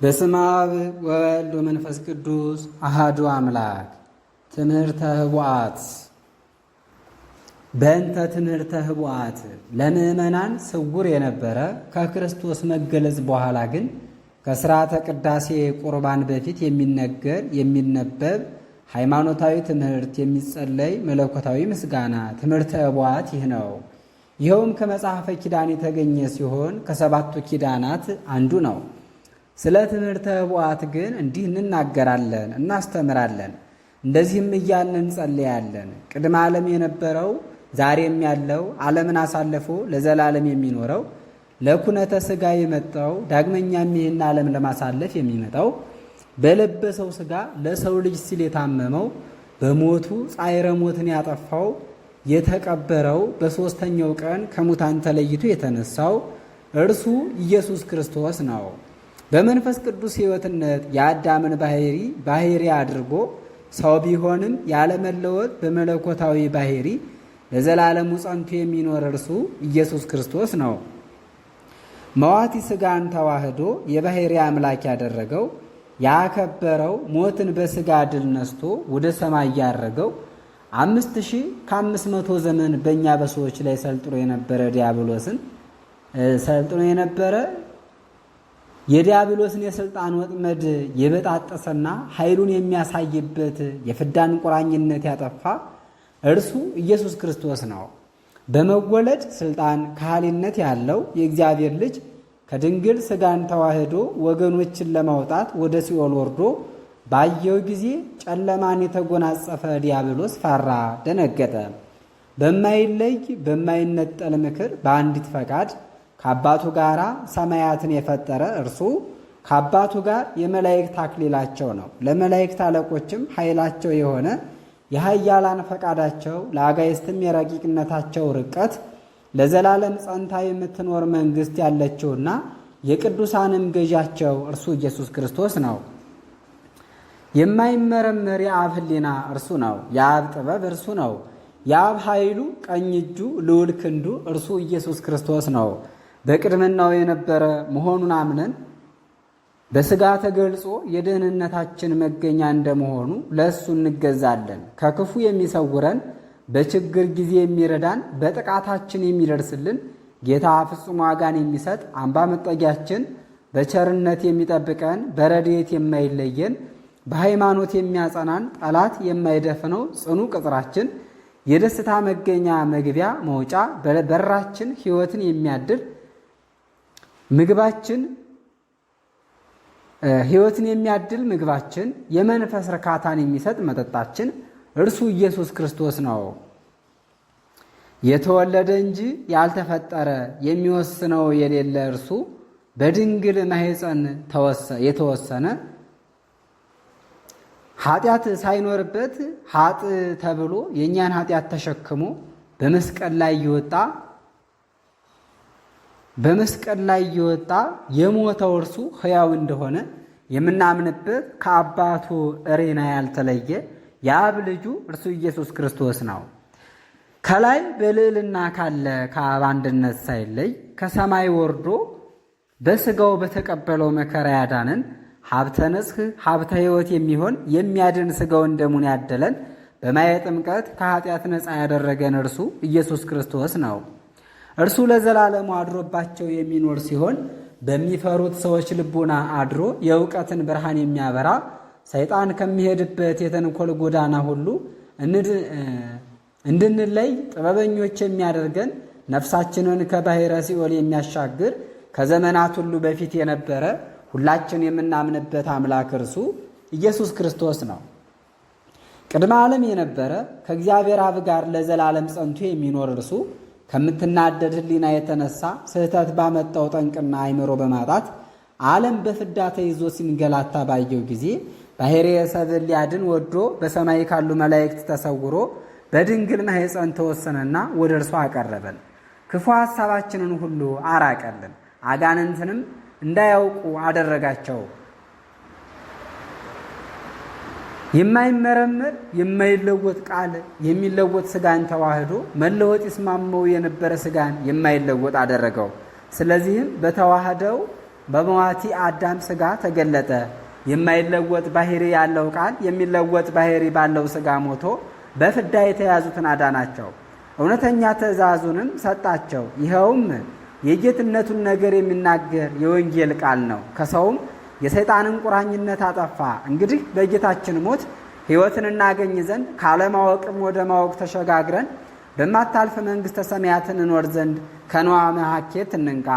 በስመ አብ ወወልድ ወመንፈስ ቅዱስ አሐዱ አምላክ። ትምህርተ ኅቡዓት። በእንተ ትምህርተ ኅቡዓት ለምእመናን ስውር የነበረ ከክርስቶስ መገለጽ በኋላ ግን ከሥርዓተ ቅዳሴ ቁርባን በፊት የሚነገር የሚነበብ ሃይማኖታዊ ትምህርት፣ የሚጸለይ መለኮታዊ ምስጋና ትምህርተ ኅቡዓት ይህ ነው። ይኸውም ከመጽሐፈ ኪዳን የተገኘ ሲሆን ከሰባቱ ኪዳናት አንዱ ነው። ስለ ትምህርተ ኅቡዓት ግን እንዲህ እንናገራለን፣ እናስተምራለን። እንደዚህም እያልን እንጸልያለን። ቅድመ ዓለም የነበረው ዛሬም ያለው ዓለምን አሳልፎ ለዘላለም የሚኖረው ለኩነተ ሥጋ የመጣው ዳግመኛም ይህን ዓለም ለማሳለፍ የሚመጣው በለበሰው ሥጋ ለሰው ልጅ ሲል የታመመው በሞቱ ጻዕረ ሞትን ያጠፋው የተቀበረው በሦስተኛው ቀን ከሙታን ተለይቶ የተነሳው እርሱ ኢየሱስ ክርስቶስ ነው። በመንፈስ ቅዱስ ሕይወትነት የአዳምን ባሕሪ አድርጎ ሰው ቢሆንም ያለመለወጥ በመለኮታዊ ባሕሪ ለዘላለሙ ጸንቶ የሚኖር እርሱ ኢየሱስ ክርስቶስ ነው። መዋቲ ሥጋን ተዋህዶ የባሕሪ አምላክ ያደረገው ያከበረው ሞትን በሥጋ ድል ነስቶ ወደ ሰማይ ያረገው 5500 ዘመን በእኛ በሰዎች ላይ ሰልጥኖ የነበረ ዲያብሎስን ሰልጥኖ የነበረ የዲያብሎስን የሥልጣን ወጥመድ የበጣጠሰና ኃይሉን የሚያሳይበት የፍዳን ቁራኝነት ያጠፋ እርሱ ኢየሱስ ክርስቶስ ነው። በመወለድ ሥልጣን ከሃሊነት ያለው የእግዚአብሔር ልጅ ከድንግል ሥጋን ተዋህዶ ወገኖችን ለማውጣት ወደ ሲኦል ወርዶ ባየው ጊዜ ጨለማን የተጎናጸፈ ዲያብሎስ ፈራ፣ ደነገጠ። በማይለይ በማይነጠል ምክር በአንዲት ፈቃድ ከአባቱ ጋር ሰማያትን የፈጠረ እርሱ ከአባቱ ጋር የመላእክት አክሊላቸው ነው። ለመላእክት አለቆችም ኃይላቸው የሆነ የኃያላን ፈቃዳቸው ለአጋይስትም የረቂቅነታቸው ርቀት ለዘላለም ጸንታ የምትኖር መንግሥት ያለችውና የቅዱሳንም ገዣቸው እርሱ ኢየሱስ ክርስቶስ ነው። የማይመረመር የአብ ሕሊና እርሱ ነው። የአብ ጥበብ እርሱ ነው። የአብ ኃይሉ ቀኝ እጁ ልዑል ክንዱ እርሱ ኢየሱስ ክርስቶስ ነው። በቅድምናው የነበረ መሆኑን አምነን በሥጋ ተገልጾ የደህንነታችን መገኛ እንደመሆኑ ለእሱ እንገዛለን። ከክፉ የሚሰውረን በችግር ጊዜ የሚረዳን በጥቃታችን የሚደርስልን ጌታ ፍጹም ዋጋን የሚሰጥ አምባ መጠጊያችን በቸርነት የሚጠብቀን በረድኤት የማይለየን በሃይማኖት የሚያጸናን ጠላት የማይደፍነው ጽኑ ቅጥራችን የደስታ መገኛ መግቢያ መውጫ በራችን ሕይወትን የሚያድል ምግባችን ሕይወትን የሚያድል ምግባችን የመንፈስ እርካታን የሚሰጥ መጠጣችን እርሱ ኢየሱስ ክርስቶስ ነው። የተወለደ እንጂ ያልተፈጠረ የሚወስነው የሌለ እርሱ በድንግል ማኅፀን የተወሰነ ኃጢአት ሳይኖርበት ኃጥ ተብሎ የእኛን ኃጢአት ተሸክሞ በመስቀል ላይ የወጣ የሞተው እርሱ ሕያው እንደሆነ የምናምንበት ከአባቱ እሬና ያልተለየ የአብ ልጁ እርሱ ኢየሱስ ክርስቶስ ነው። ከላይ በልዕልና ካለ ከአብ አንድነት ሳይለይ ከሰማይ ወርዶ በሥጋው በተቀበለው መከራ ያዳነን ሀብተ ንጽሕ ሀብተ ሕይወት የሚሆን የሚያድን ሥጋውን ደሙን ያደለን በማየ ጥምቀት ከኃጢአት ነፃ ያደረገን እርሱ ኢየሱስ ክርስቶስ ነው። እርሱ ለዘላለሙ አድሮባቸው የሚኖር ሲሆን በሚፈሩት ሰዎች ልቡና አድሮ የእውቀትን ብርሃን የሚያበራ ሰይጣን ከሚሄድበት የተንኮል ጎዳና ሁሉ እንድንለይ ጥበበኞች የሚያደርገን ነፍሳችንን ከባሕረ ሲኦል የሚያሻግር ከዘመናት ሁሉ በፊት የነበረ ሁላችን የምናምንበት አምላክ እርሱ ኢየሱስ ክርስቶስ ነው። ቅድመ ዓለም የነበረ ከእግዚአብሔር አብ ጋር ለዘላለም ጸንቶ የሚኖር እርሱ ከምትናደድ ሕሊና የተነሳ ስህተት ባመጣው ጠንቅና አእምሮ በማጣት ዓለም በፍዳ ተይዞ ሲንገላታ ባየው ጊዜ ባሕርየ ሰብእ ሊያድን ወዶ በሰማይ ካሉ መላእክት ተሰውሮ በድንግል ማኅፀን ተወሰነና ወደ እርሱ አቀረበን። ክፉ ሐሳባችንን ሁሉ አራቀልን። አጋንንትንም እንዳያውቁ አደረጋቸው። የማይመረመር የማይለወጥ ቃል የሚለወጥ ሥጋን ተዋህዶ መለወጥ ይስማመው የነበረ ሥጋን የማይለወጥ አደረገው። ስለዚህም በተዋህደው በመዋቲ አዳም ሥጋ ተገለጠ። የማይለወጥ ባህሪ ያለው ቃል የሚለወጥ ባህሪ ባለው ሥጋ ሞቶ በፍዳ የተያዙትን አዳናቸው። እውነተኛ ትእዛዙንም ሰጣቸው። ይኸውም የጌትነቱን ነገር የሚናገር የወንጌል ቃል ነው። ከሰውም የሰይጣንን ቁራኝነት አጠፋ። እንግዲህ በጌታችን ሞት ሕይወትን እናገኝ ዘንድ ካለማወቅም ወደ ማወቅ ተሸጋግረን በማታልፍ መንግሥተ ሰማያትን እንኖር ዘንድ ከንዋ መሐኬት እንንቃ።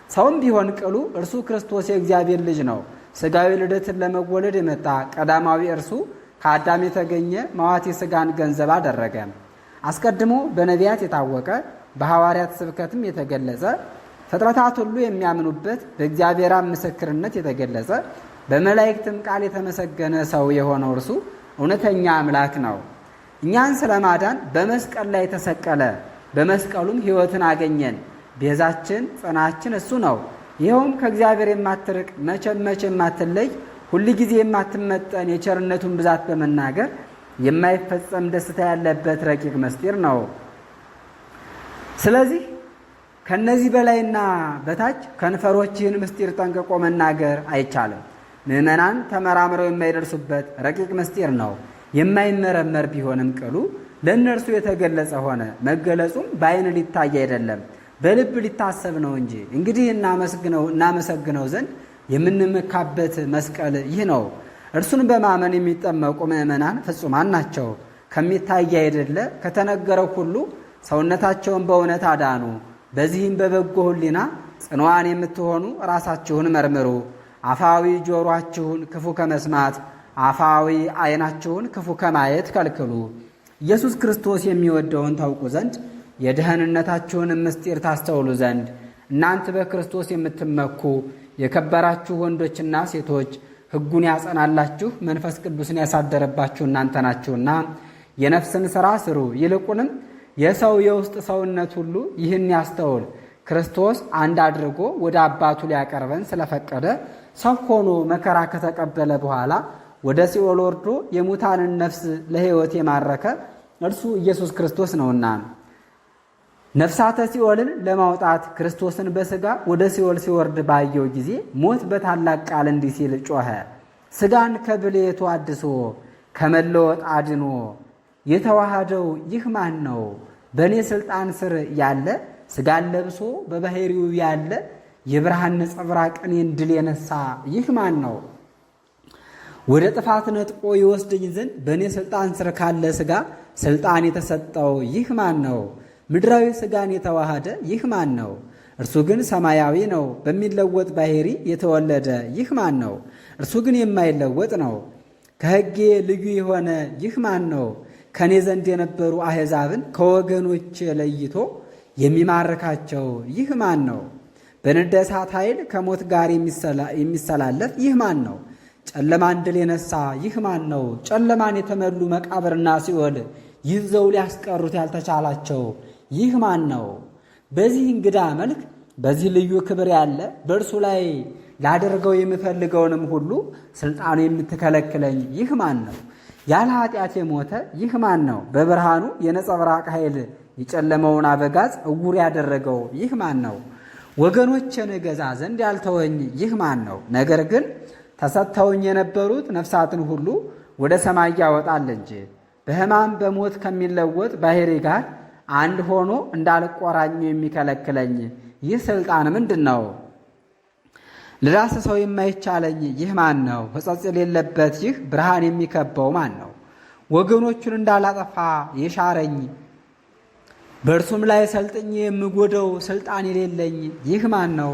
ሰውም ቢሆን ቅሉ እርሱ ክርስቶስ የእግዚአብሔር ልጅ ነው። ሥጋዊ ልደትን ለመወለድ የመጣ ቀዳማዊ እርሱ ከአዳም የተገኘ መዋቲ ሥጋን ገንዘብ አደረገ። አስቀድሞ በነቢያት የታወቀ በሐዋርያት ስብከትም የተገለጸ ፍጥረታት ሁሉ የሚያምኑበት በእግዚአብሔር ምስክርነት የተገለጸ በመላእክትም ቃል የተመሰገነ ሰው የሆነው እርሱ እውነተኛ አምላክ ነው። እኛን ስለማዳን በመስቀል ላይ ተሰቀለ። በመስቀሉም ሕይወትን አገኘን። ቤዛችን ጽናችን እሱ ነው። ይኸውም ከእግዚአብሔር የማትርቅ መቼም የማትለይ ሁልጊዜ የማትመጠን የቸርነቱን ብዛት በመናገር የማይፈጸም ደስታ ያለበት ረቂቅ ምስጢር ነው። ስለዚህ ከነዚህ በላይና በታች ከንፈሮችህን ምስጢር ጠንቅቆ መናገር አይቻልም። ምዕመናን ተመራምረው የማይደርሱበት ረቂቅ ምስጢር ነው። የማይመረመር ቢሆንም ቅሉ ለእነርሱ የተገለጸ ሆነ። መገለጹም በዓይን ሊታይ አይደለም፣ በልብ ሊታሰብ ነው እንጂ። እንግዲህ እናመሰግነው ዘንድ የምንመካበት መስቀል ይህ ነው። እርሱን በማመን የሚጠመቁ ምዕመናን ፍጹማን ናቸው። ከሚታይ አይደለ ከተነገረው ሁሉ ሰውነታቸውን በእውነት አዳኑ። በዚህም በበጎ ሕሊና ጽንዋን የምትሆኑ ራሳችሁን መርምሩ። አፋዊ ጆሮአችሁን ክፉ ከመስማት አፋዊ ዓይናችሁን ክፉ ከማየት ከልክሉ። ኢየሱስ ክርስቶስ የሚወደውን ታውቁ ዘንድ የደህንነታችሁን ምስጢር ታስተውሉ ዘንድ እናንተ በክርስቶስ የምትመኩ የከበራችሁ ወንዶችና ሴቶች ሕጉን ያጸናላችሁ መንፈስ ቅዱስን ያሳደረባችሁ እናንተ ናችሁና የነፍስን ሥራ ስሩ። ይልቁንም የሰው የውስጥ ሰውነት ሁሉ ይህን ያስተውል። ክርስቶስ አንድ አድርጎ ወደ አባቱ ሊያቀርበን ስለፈቀደ ሰው ሆኖ መከራ ከተቀበለ በኋላ ወደ ሲኦል ወርዶ የሙታንን ነፍስ ለሕይወት የማረከ እርሱ ኢየሱስ ክርስቶስ ነውና ነፍሳተ ሲኦልን ለማውጣት ክርስቶስን በሥጋ ወደ ሲኦል ሲወርድ ባየው ጊዜ ሞት በታላቅ ቃል እንዲህ ሲል ጮኸ። ሥጋን ከብልየቱ አድሶ ከመለወጥ አድኖ የተዋሃደው ይህ ማን ነው? በእኔ ሥልጣን ስር ያለ ሥጋን ለብሶ በባሕሪው ያለ የብርሃን ነጸብራቅ እኔን ድል የነሳ ይህ ማን ነው? ወደ ጥፋት ነጥቆ ይወስደኝ ዘንድ በእኔ ሥልጣን ስር ካለ ሥጋ ሥልጣን የተሰጠው ይህ ማን ነው? ምድራዊ ሥጋን የተዋሃደ ይህ ማን ነው? እርሱ ግን ሰማያዊ ነው። በሚለወጥ ባሕሪ የተወለደ ይህ ማን ነው? እርሱ ግን የማይለወጥ ነው። ከሕጌ ልዩ የሆነ ይህ ማን ነው? ከእኔ ዘንድ የነበሩ አሕዛብን ከወገኖች ለይቶ የሚማርካቸው ይህ ማን ነው? በነደ እሳት ኃይል ከሞት ጋር የሚሰላለፍ ይህ ማን ነው? ጨለማን ድል የነሳ ይህ ማን ነው? ጨለማን የተመሉ መቃብርና ሲኦል ይዘው ሊያስቀሩት ያልተቻላቸው ይህ ማን ነው? በዚህ እንግዳ መልክ በዚህ ልዩ ክብር ያለ በእርሱ ላይ ላደርገው የምፈልገውንም ሁሉ ሥልጣኑ የምትከለክለኝ ይህ ማን ነው? ያለ ኃጢአት የሞተ ይህ ማን ነው? በብርሃኑ የነጸብራቅ ኃይል የጨለመውን አበጋዝ እውር ያደረገው ይህ ማን ነው? ወገኖችን እገዛ ዘንድ ያልተወኝ ይህ ማን ነው? ነገር ግን ተሰጥተውኝ የነበሩት ነፍሳትን ሁሉ ወደ ሰማይ ያወጣል እንጂ በሕማም በሞት ከሚለወጥ ባሕሪ ጋር አንድ ሆኖ እንዳልቆራኝ የሚከለክለኝ ይህ ሥልጣን ምንድን ነው? ልዳስሰው የማይቻለኝ ይህ ማን ነው? ሕጸጽ የሌለበት ይህ ብርሃን የሚከበው ማን ነው? ወገኖቹን እንዳላጠፋ የሻረኝ በእርሱም ላይ ሰልጥኜ የምጎደው ሥልጣን የሌለኝ ይህ ማን ነው?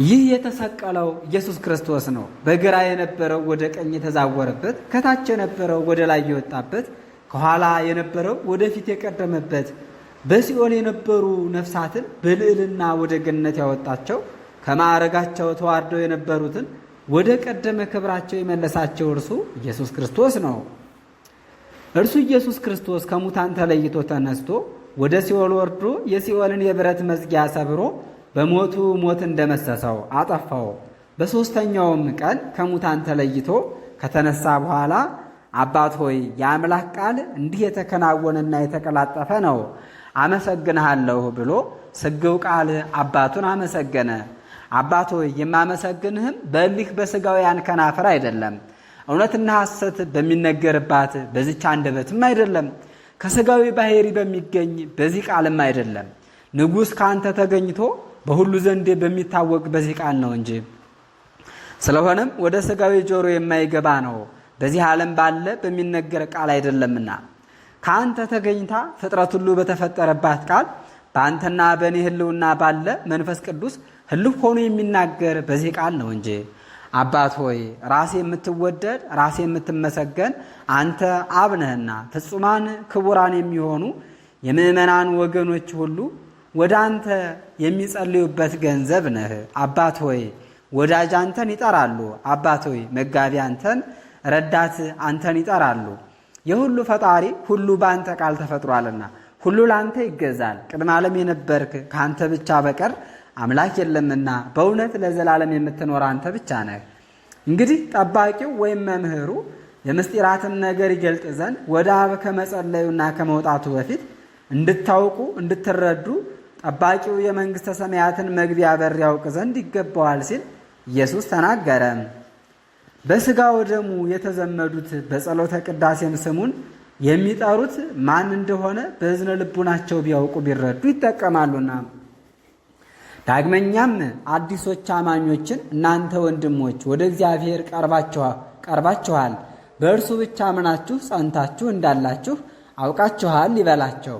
ይህ የተሰቀለው ኢየሱስ ክርስቶስ ነው። በግራ የነበረው ወደ ቀኝ የተዛወረበት፣ ከታች የነበረው ወደ ላይ የወጣበት፣ ከኋላ የነበረው ወደፊት የቀደመበት፣ በሲኦል የነበሩ ነፍሳትን በልዕልና ወደ ገነት ያወጣቸው፣ ከማዕረጋቸው ተዋርደው የነበሩትን ወደ ቀደመ ክብራቸው የመለሳቸው እርሱ ኢየሱስ ክርስቶስ ነው። እርሱ ኢየሱስ ክርስቶስ ከሙታን ተለይቶ ተነስቶ ወደ ሲኦል ወርዶ የሲኦልን የብረት መዝጊያ ሰብሮ በሞቱ ሞት እንደመሰሰው አጠፋው። በሦስተኛውም ቀን ከሙታን ተለይቶ ከተነሳ በኋላ አባት ሆይ የአምላክ ቃል እንዲህ የተከናወነና የተቀላጠፈ ነው፣ አመሰግንሃለሁ ብሎ ስግው ቃል አባቱን አመሰገነ። አባት ሆይ የማመሰግንህም በእሊህ በሥጋውያን ከናፈር አይደለም፣ እውነትና ሐሰት በሚነገርባት በዚች አንደበትም አይደለም፣ ከሥጋዊ ባሕሪ በሚገኝ በዚህ ቃልም አይደለም፣ ንጉሥ ከአንተ ተገኝቶ በሁሉ ዘንድ በሚታወቅ በዚህ ቃል ነው እንጂ። ስለሆነም ወደ ሥጋዊ ጆሮ የማይገባ ነው፣ በዚህ ዓለም ባለ በሚነገር ቃል አይደለምና ከአንተ ተገኝታ ፍጥረት ሁሉ በተፈጠረባት ቃል በአንተና በእኔ ሕልውና ባለ መንፈስ ቅዱስ ሕልው ሆኖ የሚናገር በዚህ ቃል ነው እንጂ። አባት ሆይ ራሴ የምትወደድ ራሴ የምትመሰገን አንተ አብ ነህና ፍጹማን ክቡራን የሚሆኑ የምእመናን ወገኖች ሁሉ ወደ አንተ የሚጸልዩበት ገንዘብ ነህ። አባት ሆይ ወዳጅ አንተን ይጠራሉ። አባት ሆይ መጋቢ አንተን፣ ረዳት አንተን ይጠራሉ። የሁሉ ፈጣሪ ሁሉ በአንተ ቃል ተፈጥሯልና ሁሉ ለአንተ ይገዛል። ቅድመ ዓለም የነበርክ ከአንተ ብቻ በቀር አምላክ የለምና በእውነት ለዘላለም የምትኖር አንተ ብቻ ነህ። እንግዲህ ጠባቂው ወይም መምህሩ የምስጢራትን ነገር ይገልጥ ዘንድ ወደ አብ ከመጸለዩና ከመውጣቱ በፊት እንድታውቁ እንድትረዱ ጠባቂው የመንግሥተ ሰማያትን መግቢያ በር ያውቅ ዘንድ ይገባዋል ሲል ኢየሱስ ተናገረ። በሥጋ ወደሙ የተዘመዱት በጸሎተ ቅዳሴም ስሙን የሚጠሩት ማን እንደሆነ በእዝነ ልቡናቸው ቢያውቁ ቢረዱ ይጠቀማሉና። ዳግመኛም አዲሶች አማኞችን እናንተ ወንድሞች ወደ እግዚአብሔር ቀርባችኋል፣ በእርሱ ብቻ አምናችሁ ጸንታችሁ እንዳላችሁ አውቃችኋል ይበላቸው።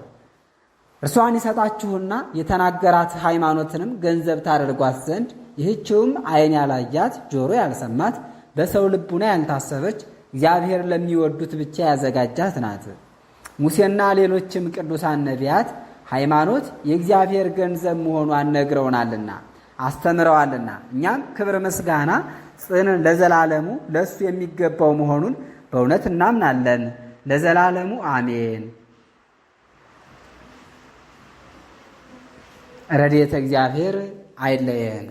እርሷን ይሰጣችሁና የተናገራት ሃይማኖትንም ገንዘብ ታደርጓት ዘንድ ይህችውም ዓይን ያላያት ጆሮ ያልሰማት በሰው ልቡና ያልታሰበች እግዚአብሔር ለሚወዱት ብቻ ያዘጋጃት ናት። ሙሴና ሌሎችም ቅዱሳን ነቢያት ሃይማኖት የእግዚአብሔር ገንዘብ መሆኗን ነግረውናልና አስተምረዋልና እኛም ክብር ምስጋና ጽን ለዘላለሙ ለእሱ የሚገባው መሆኑን በእውነት እናምናለን። ለዘላለሙ አሜን። ረድኤተ እግዚአብሔር አይለየን።